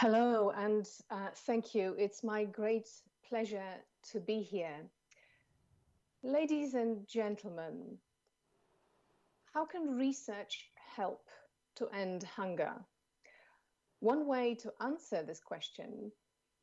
Hello, and thank you. It's my great pleasure to be here. Ladies and gentlemen, how can research help to end hunger? One way to answer this question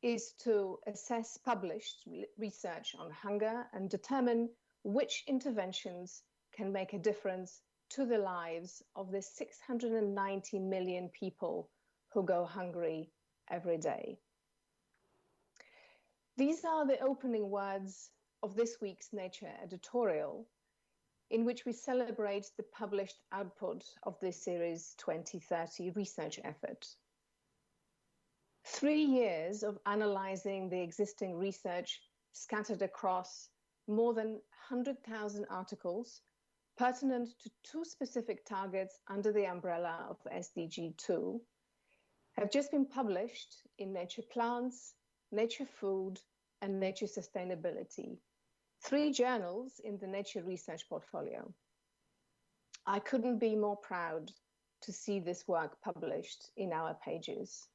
is to assess published research on hunger and determine which interventions can make a difference to the lives of the 690 million people who go hungry every day. These are the opening words of this week's Nature editorial, in which we celebrate the published output of the Ceres 2030 research effort. 3 years of analyzing the existing research scattered across more than 100,000 articles pertinent to 2 specific targets under the umbrella of SDG 2 have just been published in Nature Plants, Nature Food, and Nature Sustainability, 3 journals in the Nature Research portfolio. I couldn't be more proud to see this work published in our pages.